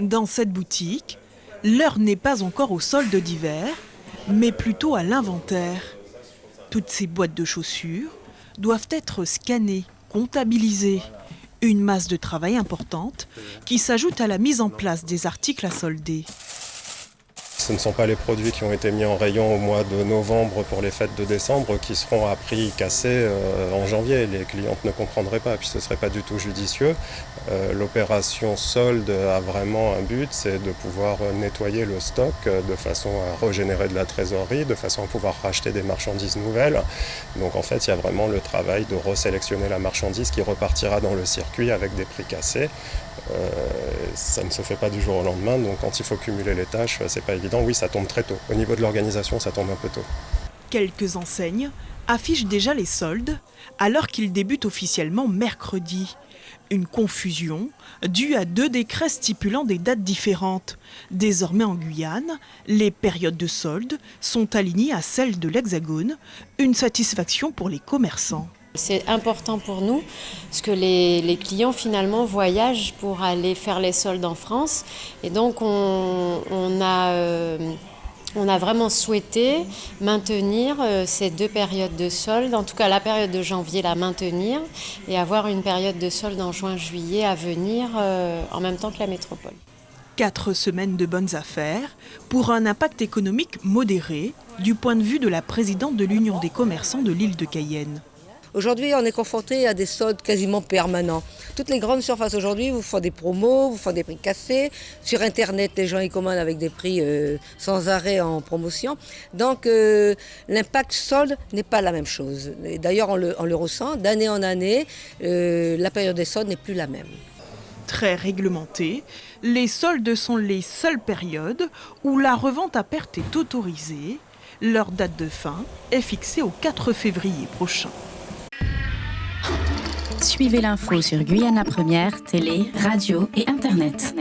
Dans cette boutique, l'heure n'est pas encore au solde d'hiver, mais plutôt à l'inventaire. Toutes ces boîtes de chaussures doivent être scannées, comptabilisées. Une masse de travail importante qui s'ajoute à la mise en place des articles à solder. Ce ne sont pas les produits qui ont été mis en rayon au mois de novembre pour les fêtes de décembre qui seront à prix cassé en janvier. Les clientes ne comprendraient pas, puis ce ne serait pas du tout judicieux. L'opération solde a vraiment un but, c'est de pouvoir nettoyer le stock de façon à régénérer de la trésorerie, de façon à pouvoir racheter des marchandises nouvelles. Donc en fait, il y a vraiment le travail de resélectionner la marchandise qui repartira dans le circuit avec des prix cassés. Ça ne se fait pas du jour au lendemain, donc quand il faut cumuler les tâches, c'est pas évident. Oui, ça tombe très tôt. Au niveau de l'organisation, ça tombe un peu tôt. Quelques enseignes affichent déjà les soldes, alors qu'ils débutent officiellement mercredi. Une confusion due à 2 décrets stipulant des dates différentes. Désormais en Guyane, les périodes de soldes sont alignées à celles de l'Hexagone, une satisfaction pour les commerçants. C'est important pour nous parce que les clients finalement voyagent pour aller faire les soldes en France et donc on a vraiment souhaité maintenir ces 2 périodes de soldes, en tout cas la période de janvier la maintenir et avoir une période de soldes en juin-juillet à venir en même temps que la métropole. 4 semaines de bonnes affaires pour un impact économique modéré du point de vue de la présidente de l'Union des commerçants de l'île de Cayenne. Aujourd'hui, on est confronté à des soldes quasiment permanents. Toutes les grandes surfaces aujourd'hui vous font des promos, vous font des prix cassés. Sur Internet, les gens y commandent avec des prix sans arrêt en promotion. Donc l'impact solde n'est pas la même chose. Et d'ailleurs, on le ressent d'année en année. La période des soldes n'est plus la même. Très réglementées, les soldes sont les seules périodes où la revente à perte est autorisée. Leur date de fin est fixée au 4 février prochain. Suivez l'info sur Guyana Première, télé, radio et Internet.